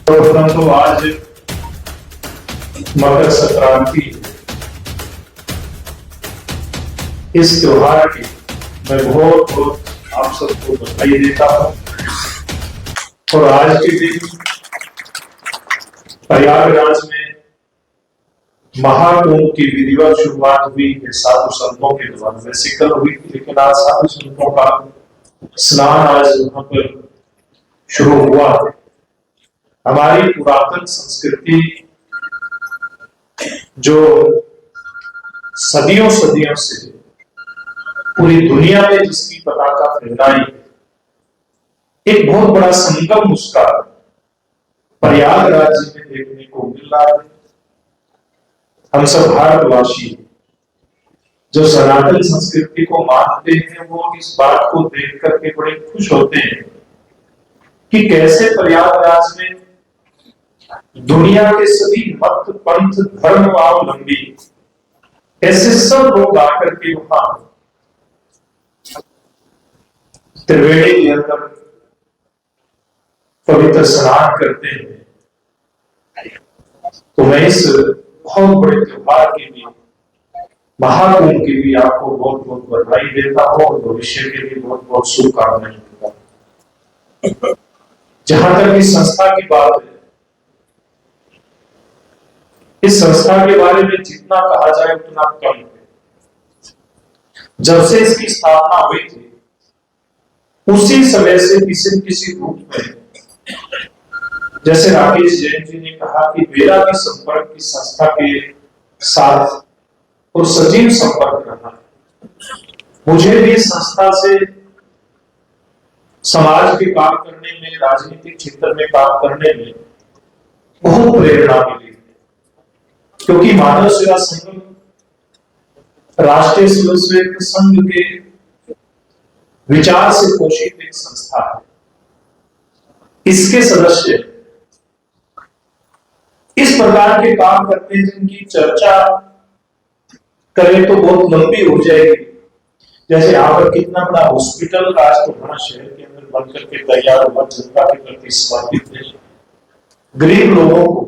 तो आज मकर संक्रांति, इस त्योहार की मैं बहुत बहुत आप सबको बधाई देता हूं। और आज के दिन प्रयागराज में महाकुंभ की विधिवत शुरुआत हुई है साधु संतों के द्वारा। वैसे कल हुई थी, लेकिन आज साधु संतों का स्नान आज वहां पर शुरू हुआ है। हमारी पुरातन संस्कृति जो सदियों सदियों से पूरी दुनिया में जिसकी पताका फहराई, एक बहुत बड़ा संगम उसका प्रयागराज में देखने को मिल रहा है। हम सब भारतवासी जो सनातन संस्कृति को मानते हैं, वो इस बात को देख करके बड़े खुश होते हैं कि कैसे प्रयागराज में दुनिया के सभी मत पंथ धर्मावलंबी ऐसे सब लोग आकर के वहां त्रिवेणी के अंदर पवित्र स्नान करते हैं। तो मैं इस बहुत बड़े त्योहार के लिए, महाकुंभ के लिए आपको बहुत बहुत बधाई देता हूं और भविष्य के लिए बहुत बहुत शुभकामनाएं देता हूं। जहां तक इस संस्था की बात है, इस संस्था के बारे में जितना कहा जाए उतना कम है। जब से इसकी स्थापना हुई थी, उसी समय से किसी न किसी रूप में, जैसे राकेश जैन जी ने कहा कि मेरा भी संपर्क इस संस्था के साथ और सजीव संपर्क रहा। मुझे भी इस संस्था से समाज के काम करने में, राजनीतिक क्षेत्र में काम करने में बहुत प्रेरणा मिली, क्योंकि मानव सेवा संघ राष्ट्रीय स्वयंसेवक संघ के विचार से पोषित एक संस्था है। इसके सदस्य इस प्रकार के काम करते हैं जिनकी चर्चा करें तो बहुत लंबी हो जाएगी। जैसे यहाँ पर कितना बड़ा हॉस्पिटल राजपुर शहर के अंदर बन करके तैयार हुआ, जनता के प्रति समर्पित है। गरीब लोगों को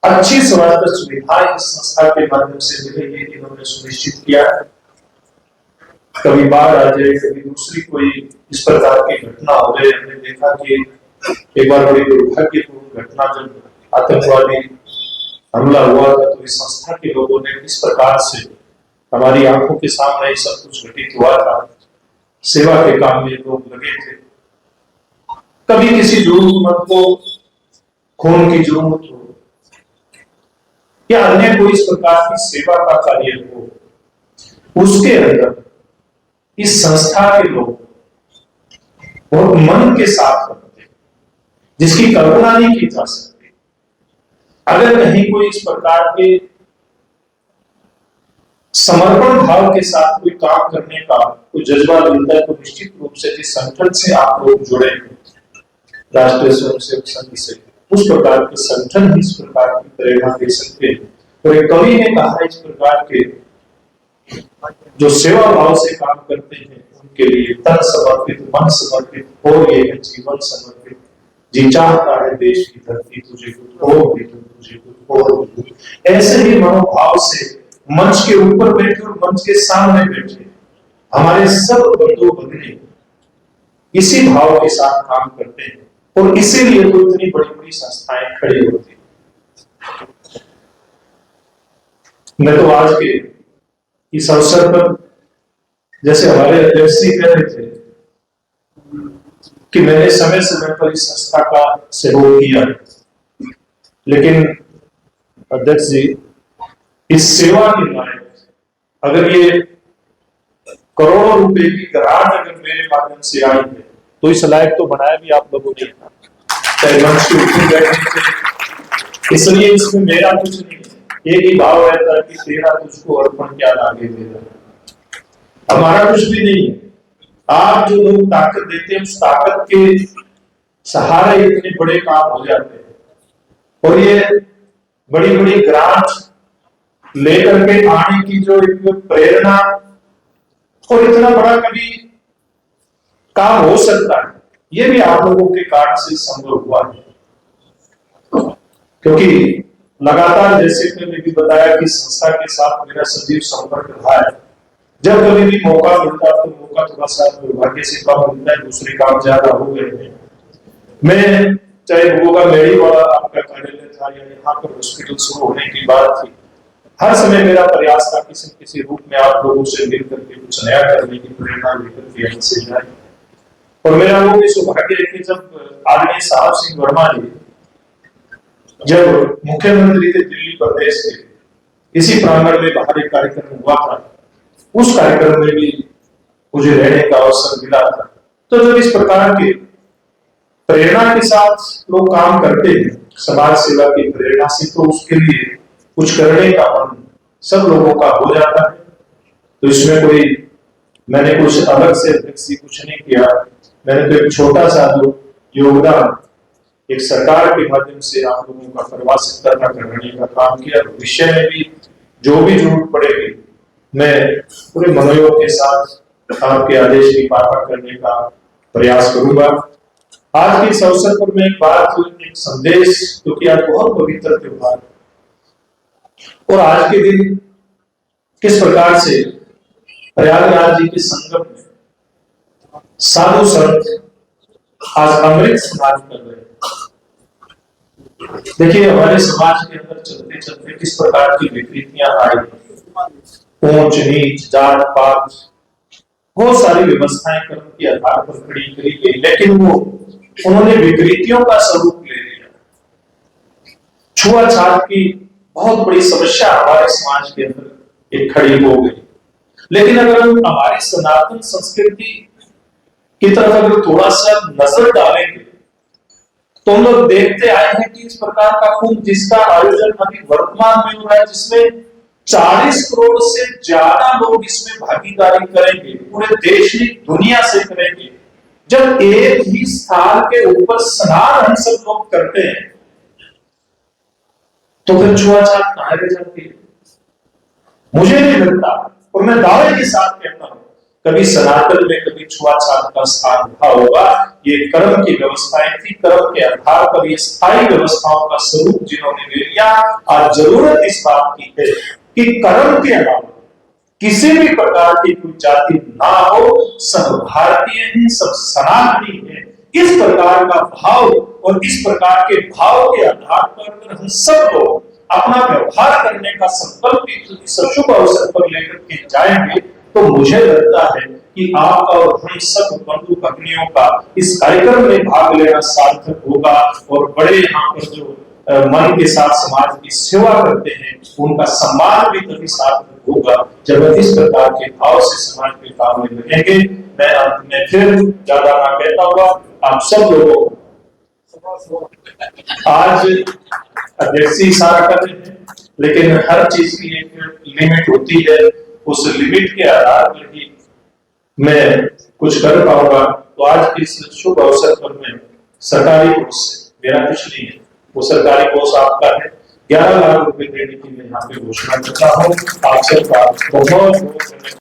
अच्छी स्वास्थ्य सुविधाएं इस संस्था के माध्यम से मिलेगी, इन्होंने सुनिश्चित किया। कभी बाढ़ आ जाए, कभी दूसरी कोई इस प्रकार की घटना हो जाए। हमने देखा कि एक बार बड़ी दुर्भाग्यपूर्ण घटना जब आतंकवादी हमला हुआ था, तो इस संस्था के लोगों ने इस प्रकार से हमारी आंखों के सामने सब कुछ घटित हुआ था। सेवा के काम में लोग लगे थे। कभी किसी जरूरतमंद को खून की जरूरत हो या अन्य कोई इस प्रकार की सेवा का कार्य हो, उसके अंदर इस संस्था के लोग बहुत मन के साथ करते हैं, जिसकी कल्पना नहीं की जा सकती। अगर कहीं कोई इस प्रकार के समर्पण भाव के साथ कोई काम करने का कोई जज्बा मिलता है, तो निश्चित रूप से इस संगठन से आप लोग जुड़े राष्ट्रीय स्वयंसेवक संघ से, उस प्रकार के संगठन इस प्रकार की प्रेरणा दे सकते हैं। तो एक कवि ने कहा, इस प्रकार के जो सेवा भाव से काम करते हैं उनके लिए तन समर्पित, मन समर्पित और ये जीवन समर्पित। जी चाहता है देश की धरती तुझे कुछ और भी, तुझे कुछ और भी। ऐसे ही मनोभाव से मंच के ऊपर बैठे और मंच के सामने बैठे हमारे सब बंधु भगिनी इसी भाव के साथ काम करते हैं, और इसीलिए तो इतनी बड़ी बड़ी संस्थाएं खड़ी होती हैं। मैं तो आज के इस अवसर पर, जैसे हमारे अध्यक्ष जी कह रहे थे कि मैंने समय समय पर इस संस्था का सहयोग किया, लेकिन अध्यक्ष जी, इस सेवा के लायक अगर ये करोड़ों रुपए की ग्रांट अगर मेरे माध्यम से आई है, तो इस लायक तो बनाया भी आप लोगों ने था, चाहे मंच के ऊपर बैठे थे। इसलिए इसमें मेरा कुछ नहीं, एक ही भाव रहता है कि तेरा तुझको अर्पण क्या लागे देना। हमारा कुछ भी नहीं है। आप जो लोग ताकत देते हैं, उस ताकत के सहारे इतने बड़े काम हो जाते हैं। और ये बड़ी बड़ी ग्रांट लेकर के आने की जो एक प्रेरणा, और इतना बड़ा कभी काम हो सकता है, ये भी आप लोगों के कारण से संभव हुआ है। क्योंकि लगातार जैसे मैंने भी बताया कि संस्था के साथ मेरा सजीव संपर्क रहा है। जब कभी भी मौका मिलता तो मौका थोड़ा सा दुर्भाग्य से कम मिलता है, दूसरे काम ज्यादा हो गए हैं। मैं चाहे भोगा मेरी वाला आपका कार्यालय था या यहाँ पर हॉस्पिटल शुरू होने की बात थी, हर समय मेरा प्रयास था किसी न किसी रूप में आप लोगों से मिल करके कुछ नया करने की प्रेरणा लेकर के यहाँ से जाए। और मेरा वो भी सौभाग्य है कि जब आदरणीय साहब सिंह वर्मा जी जब मुख्यमंत्री थे दिल्ली प्रदेश के, इसी प्रांगण में बाहर एक कार्यक्रम हुआ था, उस कार्यक्रम में भी मुझे रहने का अवसर मिला था। तो जब इस प्रकार के प्रेरणा के साथ लोग काम करते हैं समाज सेवा की प्रेरणा से, तो उसके लिए कुछ करने का मन सब लोगों का हो जाता है। तो इसमें कोई मैंने कुछ अलग से कुछ नहीं किया, मैंने तो एक छोटा सा योगदान एक सरकार के माध्यम से आप लोगों का करवा सकता था, करने का काम किया। भविष्य में भी जो भी जरूरत पड़ेगी मैं पूरे मनोयोग के साथ आपके आदेश की पालना करने का प्रयास करूंगा। आज के इस अवसर पर मैं एक बात, एक संदेश, क्योंकि आज बहुत पवित्र त्योहार और आज के दिन किस प्रकार से प्रयागराज जी के संगम में साधु संत आज अमृत स्नान कर रहे हैं। देखिए हमारे समाज के अंदर चलते चलते किस प्रकार की विकृतियां आई, ऊंच नीच जात पात बहुत सारी व्यवस्थाएं कर्म के आधार पर खड़ी करी गई, लेकिन वो उन्होंने विकृतियों का स्वरूप ले लिया। छुआछूत की बहुत बड़ी समस्या हमारे समाज के अंदर एक खड़ी हो गई। लेकिन अगर हम हमारी सनातन संस्कृति की तरफ अगर थोड़ा सा नजर डालेंगे तो हम लोग देखते आए हैं कि इस प्रकार का कुंभ जिसका आयोजन अभी वर्तमान में हो रहा है, जिसमें 40 करोड़ से ज्यादा लोग इसमें भागीदारी करेंगे, पूरे देश की दुनिया से करेंगे। जब एक ही स्थान के ऊपर स्नान हम सब लोग करते हैं तो फिर छुआछूत कहां रह जाती है? मुझे नहीं लगता, और मैं दावे के साथ कहता हूं कभी सनातन में कभी छुआछूत का स्थान रहा होगा। ये कर्म की व्यवस्थाएं थी, कर्म के आधार पर ये स्थायी व्यवस्थाओं का स्वरूप जिन्होंने ले लिया। आज जरूरत इस बात की है कि कर्म के अलावा किसी भी प्रकार की कोई जाति ना हो, सब भारतीय हैं, सब सनातनी हैं। इस प्रकार का भाव और इस प्रकार के भाव के आधार पर हम सब लोग अपना व्यवहार करने का संकल्प इस शुभ अवसर पर लेकर के जाएंगे तो मुझे लगता है कि आपका और हम सब बंधु भगिनियों का इस कार्यक्रम में भाग लेना सार्थक होगा। और बड़े यहाँ पर जो मन के साथ समाज की सेवा करते हैं उनका सम्मान भी तभी सार्थक होगा जब इस प्रकार के भाव से समाज के काम में लगेंगे। मैं अंत में फिर ज्यादा ना कहता हुआ आप सब लोगों को आज अध्यक्ष इशारा कर रहे हैं, लेकिन हर चीज की एक लिमिट होती है, उस लिमिट के आधार पर ही मैं कुछ कर पाऊंगा। तो आज के इस शुभ अवसर पर मैं सरकारी कोष से, मेरा कुछ नहीं है, वो सरकारी कोष आपका है, 11 लाख रुपए देने की मैं यहाँ पे घोषणा करता हूँ। आप सबका बहुत बहुत